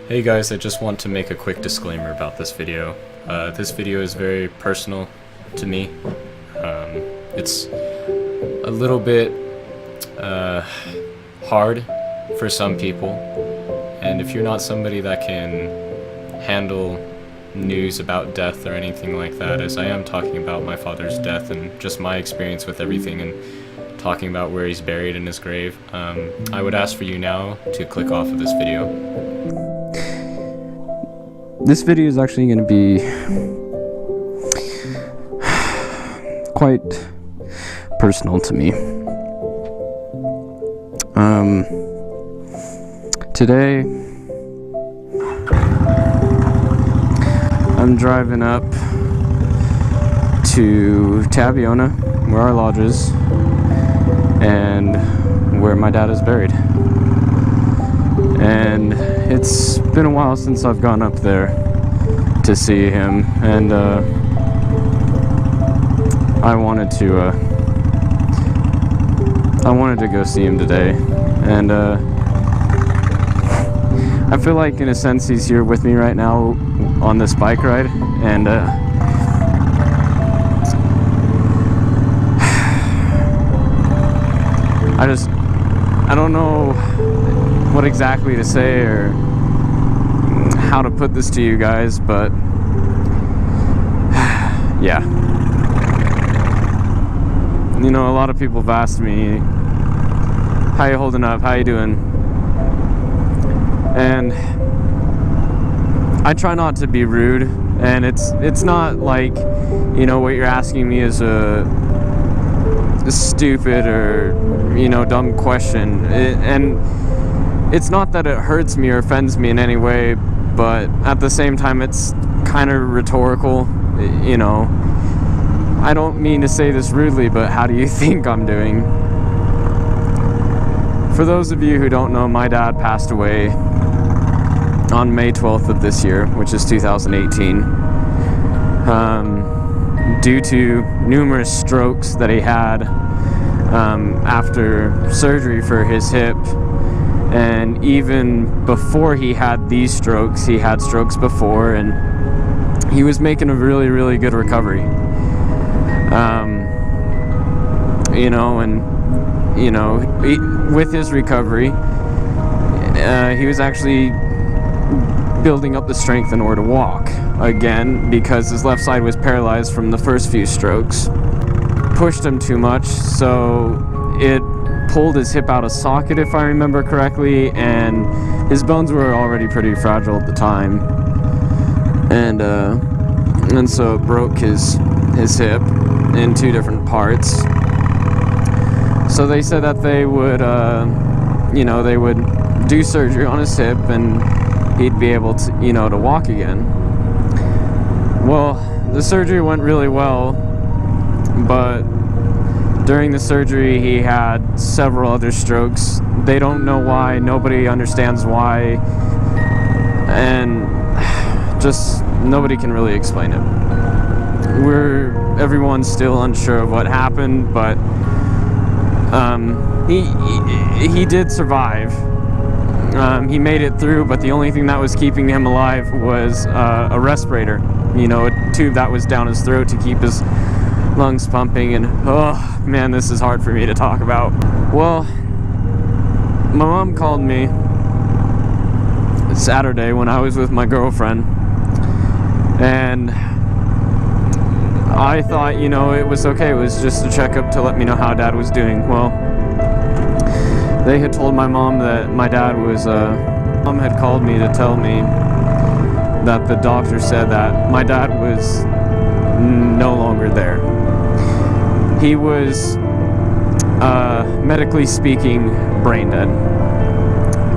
Hey guys, I just want to make a quick disclaimer about this video. This video is very personal to me. It's a little bit hard for some people, and if you're not somebody that can handle news about death or anything like that, as I am talking about my father's death and just my experience with everything and talking about where he's buried in his grave, I would ask for you now to click off of this video. This video is actually going to be quite personal to me. Today, I'm driving up to Tabiona, where our lodge is, and where my dad is buried. And it's been a while since I've gone up there to see him, and I wanted to go see him today, and I feel like in a sense he's here with me right now on this bike ride, and I don't know what exactly to say or how to put this to you guys, but yeah. You know, a lot of people have asked me, how you holding up, how you doing? And I try not to be rude, and it's not like, you know, what you're asking me is a stupid or, you know, dumb question, and it's not that it hurts me or offends me in any way, but at the same time it's kind of rhetorical, you know. I don't mean to say this rudely, but how do you think I'm doing? For those of you who don't know, my dad passed away on May 12th of this year, which is 2018, due to numerous strokes that he had after surgery for his hip. And even before he had these strokes, he had strokes before, and he was making a really, really good recovery. You know, and, you know, with his recovery, he was actually building up the strength in order to walk again, because his left side was paralyzed from the first few strokes. Pushed him too much, so it pulled his hip out of socket, if I remember correctly, and his bones were already pretty fragile at the time, and so it broke his hip in two different parts. So they said that they would, you know, they would do surgery on his hip and he'd be able to, you know, to walk again. Well, the surgery went really well, but during the surgery he had several other strokes. They don't know why, nobody understands why, and just nobody can really explain it. Everyone's still unsure of what happened, but he did survive. He made it through, but the only thing that was keeping him alive was a respirator, you know, a tube that was down his throat to keep his lungs pumping. And oh man, this is hard for me to talk about. Well, my mom called me Saturday when I was with my girlfriend, and I thought, you know, it was okay. It was just a checkup to let me know how Dad was doing. Well, they had told my mom that my dad was, Mom had called me to tell me that the doctor said that my dad was no longer there. He was, medically speaking, brain dead.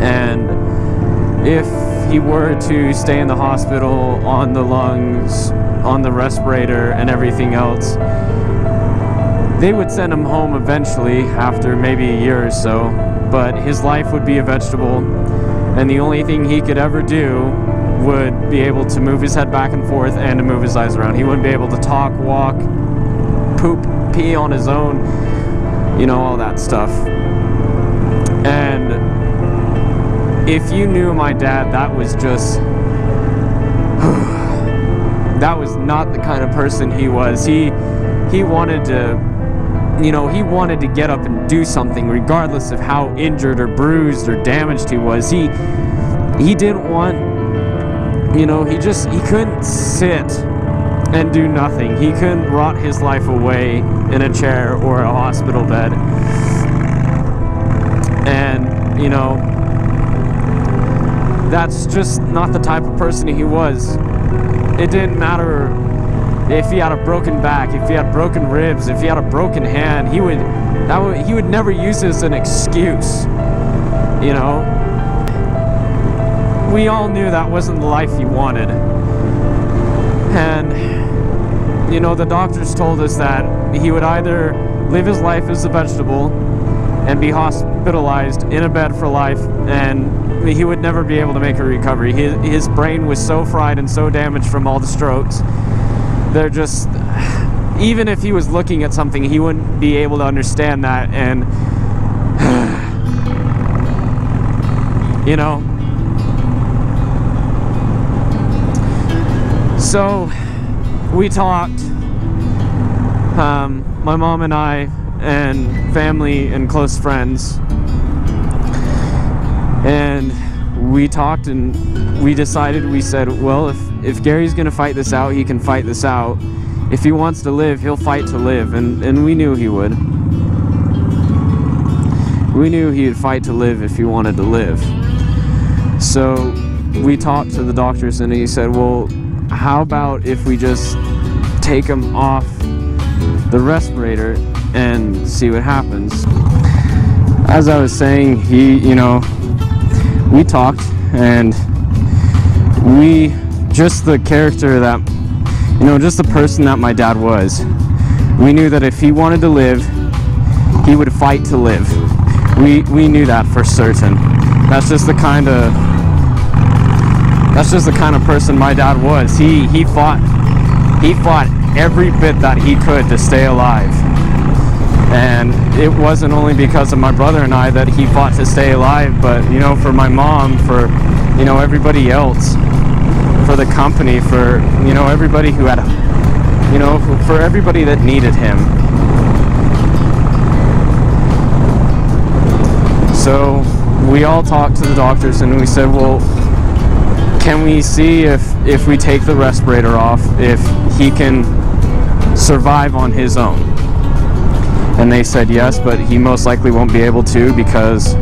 And if he were to stay in the hospital on the lungs, on the respirator, and everything else, they would send him home eventually after maybe a year or so, but his life would be a vegetable, and the only thing he could ever do would be able to move his head back and forth and to move his eyes around. He wouldn't be able to talk, walk, poop, pee on his own, you know, all that stuff. And if you knew my dad, that was just that was not the kind of person he was. He wanted to, he wanted to get up and do something regardless of how injured or bruised or damaged he was. He didn't want, he couldn't sit and do nothing. He couldn't rot his life away in a chair or a hospital bed. And, that's just not the type of person he was. It didn't matter if he had a broken back, if he had broken ribs, if he had a broken hand. He would never use it as an excuse. We all knew that wasn't the life he wanted. And the doctors told us that he would either live his life as a vegetable and be hospitalized in a bed for life, and he would never be able to make a recovery. His brain was so fried and so damaged from all the strokes. They're just, even if he was looking at something, he wouldn't be able to understand that. And so we talked, my mom and I and family and close friends, and we talked and we decided, we said, well, if Gary's gonna fight this out, he can fight this out. If he wants to live, he'll fight to live. And we knew he would. We knew he would fight to live if he wanted to live. So we talked to the doctors, and he said, well, how about if we just take him off the respirator and see what happens? As I was saying, we talked, and just the character that, just the person that my dad was, we knew that if he wanted to live, he would fight to live. We knew that for certain. That's just the kind of person my dad was. He fought every bit that he could to stay alive. And it wasn't only because of my brother and I that he fought to stay alive, but for my mom, for everybody else, for the company, for everybody who had, for everybody that needed him. So we all talked to the doctors, and we said, well, can we see if we take the respirator off, if he can survive on his own? And they said yes, but he most likely won't be able to, because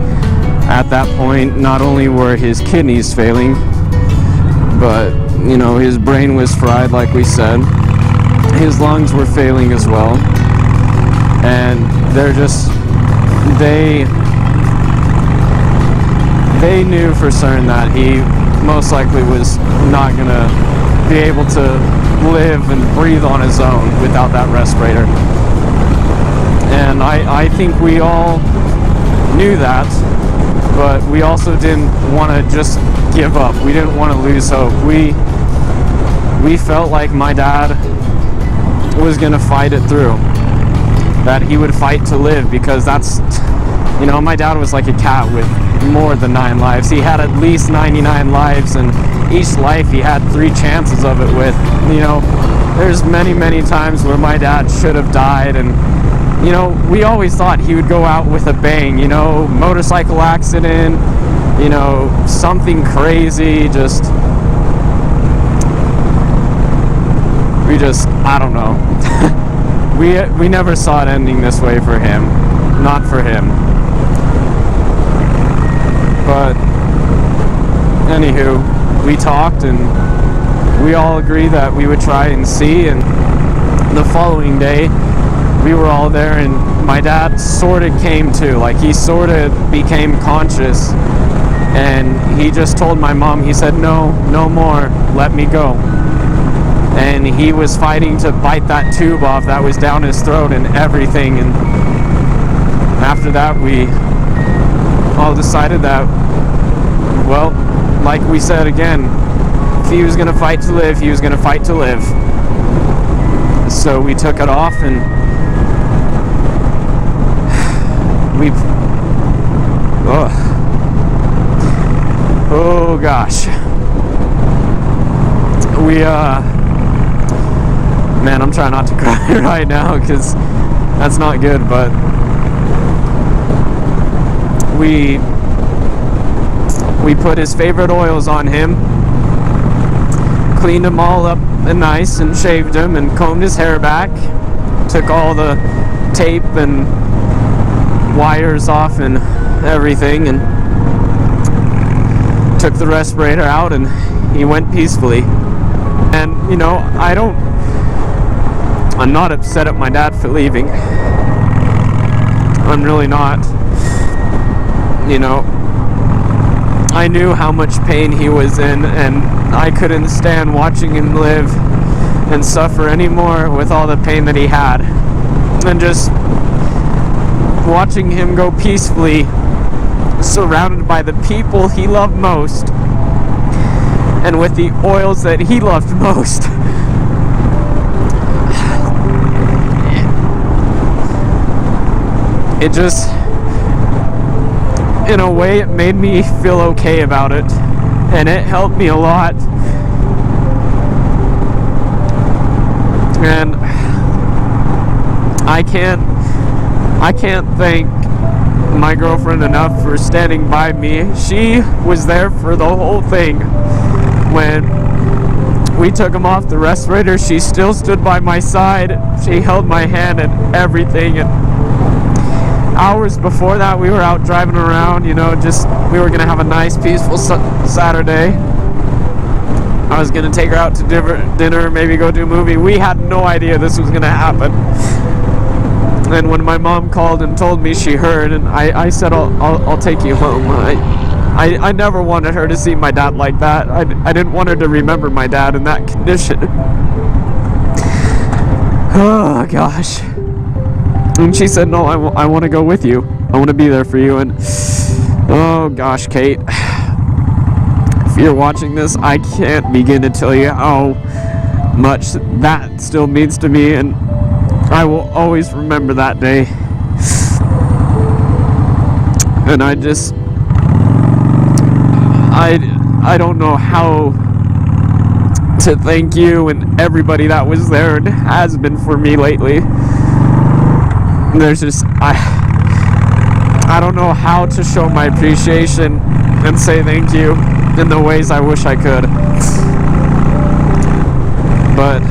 at that point, not only were his kidneys failing, but his brain was fried, like we said. His lungs were failing as well. And they knew for certain that he most likely was not gonna be able to live and breathe on his own without that respirator. And I think we all knew that, but we also didn't want to just give up. We didn't want to lose hope. We felt like my dad was going to fight it through, that he would fight to live, because that's, my dad was like a cat with more than 9 lives. He had at least 99 lives, and each life he had 3 chances of it with. There's many times where my dad should have died, and we always thought he would go out with a bang, motorcycle accident, something crazy, I don't know. we never saw it ending this way for him, not for him. But anywho, we talked, and we all agreed that we would try and see, and the following day, we were all there, and my dad sort of came to, like, he sort of became conscious, and he just told my mom, he said, no more, let me go. And he was fighting to bite that tube off that was down his throat and everything. And after that, we all decided that, well, like we said again, if he was going to fight to live, he was going to fight to live. So we took it off, and Oh gosh. Man, I'm trying not to cry right now because that's not good, but we put his favorite oils on him, cleaned him all up and nice, and shaved him and combed his hair back, took all the tape and wires off and everything, and took the respirator out, and he went peacefully. And you know, I'm not upset at my dad for leaving. I'm really not. You know, I knew how much pain he was in, and I couldn't stand watching him live and suffer anymore with all the pain that he had. And just watching him go peacefully, surrounded by the people he loved most, and with the oils that he loved most. It just, in a way, it made me feel okay about it, and it helped me a lot. And I can't thank my girlfriend enough for standing by me. She was there for the whole thing. When we took him off the respirator, she still stood by my side. She held my hand and everything. And hours before that, we were out driving around, you know, just, we were gonna have a nice, peaceful Saturday. I was gonna take her out to dinner, maybe go do a movie. We had no idea this was gonna happen. And when my mom called and told me she heard, and I said, I'll take you home. I never wanted her to see my dad like that. I didn't want her to remember my dad in that condition. Oh gosh. And she said, no, I want to go with you. I want to be there for you. And oh gosh, Kate, if you're watching this, I can't begin to tell you how much that still means to me, and I will always remember that day. And I don't know how to thank you and everybody that was there and has been for me lately. There's just, I don't know how to show my appreciation and say thank you in the ways I wish I could. But,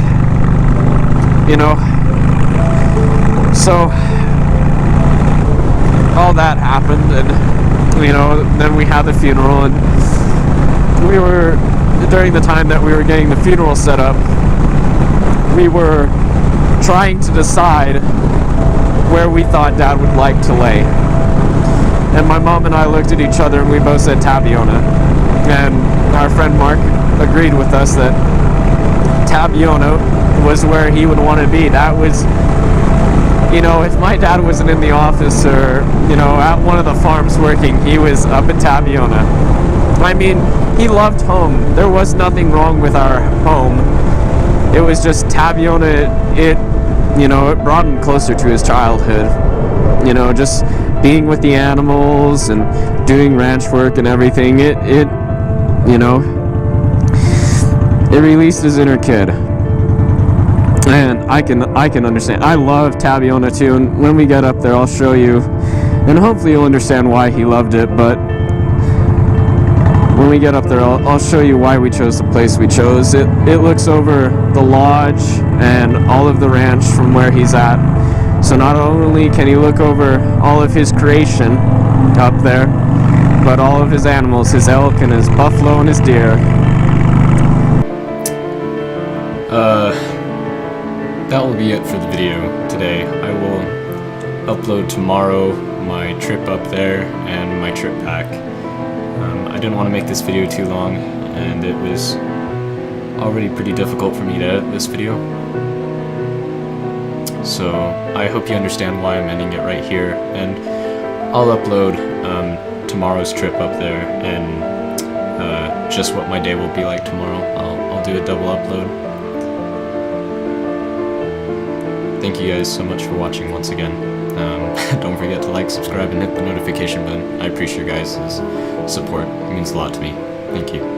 you know, so all that happened, and, you know, then we had the funeral, and we were, during the time that we were getting the funeral set up, we were trying to decide where we thought Dad would like to lay. And my mom and I looked at each other and we both said Tabiona. And our friend Mark agreed with us that Tabiona was where he would want to be. That was, you know, if my dad wasn't in the office or, you know, at one of the farms working, he was up at Tabiona. I mean, he loved home. There was nothing wrong with our home. It was just Tabiona, you know, it brought him closer to his childhood. You know, just being with the animals and doing ranch work and everything, it you know, it released his inner kid. And I can understand. I love Tabiona too, and when we get up there, I'll show you, and hopefully you'll understand why he loved it. But when we get up there, I'll show you why we chose the place we chose. It looks over the lodge and all of the ranch from where he's at. So not only can he look over all of his creation up there, but all of his animals, his elk and his buffalo and his deer. That will be it for the video today. I will upload tomorrow my trip up there and my trip back. I didn't want to make this video too long, and it was already pretty difficult for me to edit this video. So I hope you understand why I'm ending it right here, and I'll upload tomorrow's trip up there and just what my day will be like tomorrow. I'll do a double upload. Thank you guys so much for watching once again. Don't forget to like, subscribe, and hit the notification button. I appreciate your guys' support. It means a lot to me. Thank you.